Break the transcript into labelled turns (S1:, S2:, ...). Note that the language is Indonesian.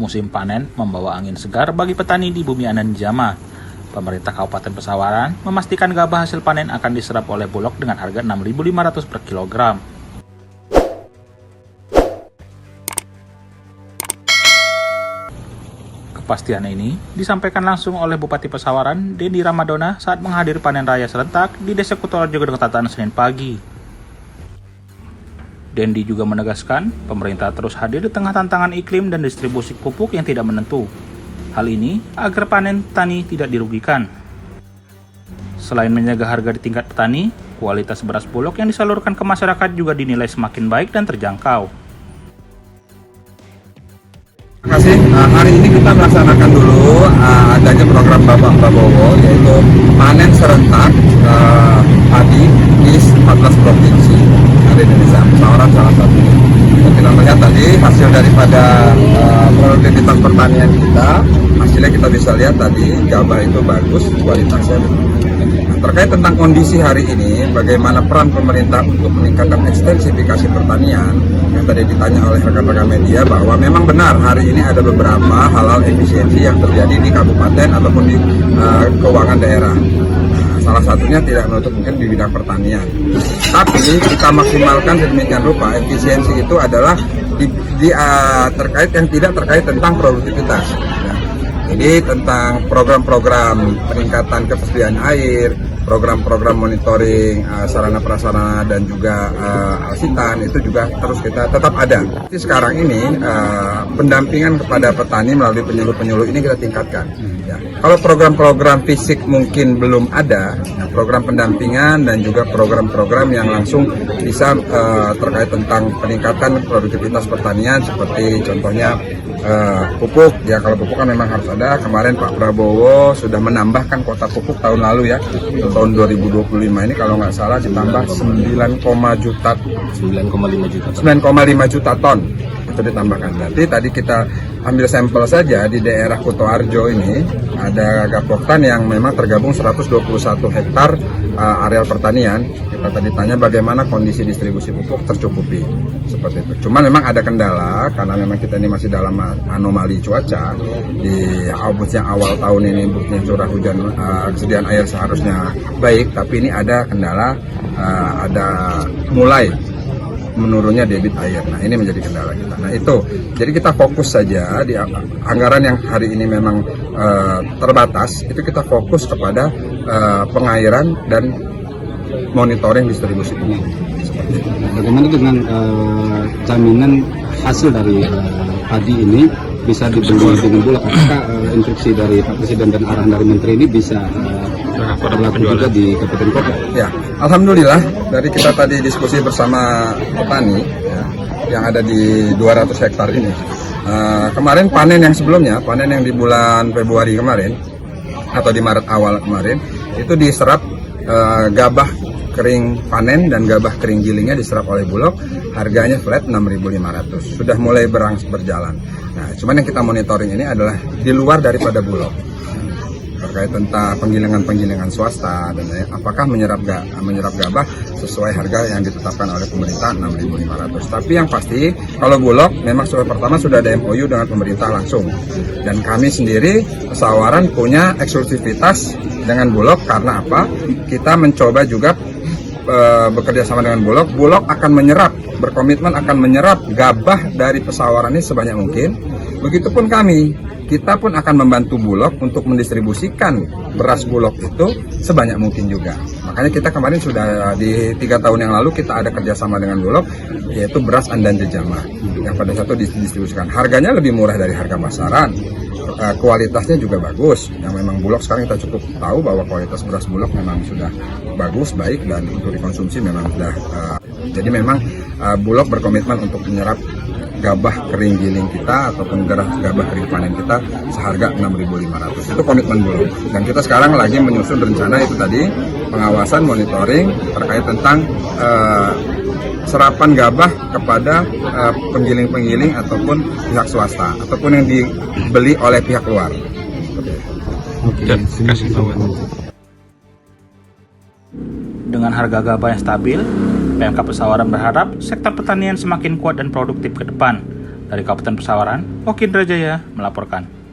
S1: Musim panen membawa angin segar bagi petani di Bumi Ananjama. Pemerintah Kabupaten Pesawaran memastikan gabah hasil panen akan diserap oleh Bulog dengan harga Rp6.500 per kilogram. Kepastian ini disampaikan langsung oleh Bupati Pesawaran, Dendi Ramadona, saat menghadiri panen raya serentak di Desa Kutoarjo Gedongtatan Senin pagi. Dendi juga menegaskan, pemerintah terus hadir di tengah tantangan iklim dan distribusi pupuk yang tidak menentu. Hal ini agar panen petani tidak dirugikan. Selain menjaga harga di tingkat petani, kualitas beras Bulog yang disalurkan ke masyarakat juga dinilai semakin baik dan terjangkau.
S2: Terima kasih. Hari ini kita melaksanakan dulu adanya program Bapak Prabowo, yaitu panen serentak padi di 14 provinsi di Indonesia. Pesawaran salah satunya. Kita melihat tadi hasil daripada produktivitas pertanian kita, hasilnya kita bisa lihat tadi gabah itu bagus, kualitasnya. Terkait tentang kondisi hari ini, bagaimana peran pemerintah untuk meningkatkan ekstensifikasi pertanian, yang tadi ditanya oleh rekan-rekan media, bahwa memang benar hari ini ada beberapa hal-hal efisiensi yang terjadi di kabupaten ataupun di keuangan daerah. Salah satunya tidak menutup mungkin di bidang pertanian. Tapi kita maksimalkan sedemikian rupa, efisiensi itu adalah terkait yang tidak terkait tentang produktivitas. Jadi tentang program-program peningkatan ketersediaan air, program-program monitoring sarana prasarana dan juga alsitan itu juga terus kita tetap ada. Jadi sekarang ini pendampingan kepada petani melalui penyuluh-penyuluh ini kita tingkatkan. Ya. Kalau program-program fisik mungkin belum ada, program pendampingan dan juga program-program yang langsung bisa terkait tentang peningkatan produktivitas pertanian seperti contohnya pupuk. Ya kalau pupuk kan memang harus ada. Kemarin Pak Prabowo sudah menambahkan kuota pupuk tahun lalu ya. Tahun 2025 ini kalau nggak salah ditambah 9,5 juta ton itu ditambahkan. Jadi tadi kita ambil sampel saja di daerah Kutoarjo ini ada Gapoktan yang memang tergabung 121 hektar areal pertanian. Kita tadi tanya bagaimana kondisi distribusi pupuk tercukupi seperti itu. Cuma memang ada kendala karena memang kita ini masih dalam anomali cuaca. Di yang awal tahun ini buktinya curah hujan kesediaan air seharusnya baik, tapi ini ada kendala, ada mulai menurunnya debit air. Nah ini menjadi kendala kita. Nah itu, jadi kita fokus saja di anggaran yang hari ini memang terbatas, itu kita fokus kepada pengairan dan monitoring distribusi pupuk.
S3: Bagaimana dengan jaminan hasil dari padi ini bisa dibeli dengan Bulog? Apakah instruksi dari Pak Presiden dan arahan dari Menteri ini bisa berlaku juga di Kabupaten Kota?
S2: Ya, alhamdulillah dari kita tadi diskusi bersama petani ya, yang ada di 200 hektar ini. Kemarin panen yang sebelumnya, panen yang di bulan Februari kemarin atau di Maret awal kemarin itu diserap gabah kering panen dan gabah kering gilingnya diserap oleh Bulog, harganya flat 6.500. Sudah mulai berjalan. Nah, cuman yang kita monitoring ini adalah di luar daripada Bulog. Terkait tentang penggilingan swasta dan apakah menyerap gabah sesuai harga yang ditetapkan oleh pemerintah 6.500. Tapi yang pasti kalau Bulog memang pertama sudah ada MOU dengan pemerintah langsung. Dan kami sendiri Pesawaran punya eksklusivitas dengan Bulog karena apa? Kita mencoba juga bekerja sama dengan Bulog. Bulog akan berkomitmen akan menyerap gabah dari Pesawaran ini sebanyak mungkin. Begitupun kami, kita pun akan membantu Bulog untuk mendistribusikan beras Bulog itu sebanyak mungkin juga. Makanya kita kemarin sudah di 3 tahun yang lalu kita ada kerjasama dengan Bulog, yaitu beras Andan Jejama yang pada satu didistribusikan. Harganya lebih murah dari harga pasaran. Kualitasnya juga bagus. Yang memang Bulog sekarang kita cukup tahu bahwa kualitas beras Bulog memang sudah bagus, baik dan untuk dikonsumsi memang sudah. Jadi memang Bulog berkomitmen untuk menyerap gabah kering giling kita ataupun gabah kering panen kita seharga 6.500. Itu komitmen Bulog. Dan kita sekarang lagi menyusun rencana itu tadi pengawasan monitoring terkait tentang serapan gabah kepada penggiling-penggiling ataupun pihak swasta ataupun yang dibeli oleh pihak luar.
S1: Dengan harga gabah yang stabil, PMK Pesawaran berharap sektor pertanian semakin kuat dan produktif ke depan. Dari Kabupaten Pesawaran, Oki Indrajaya melaporkan.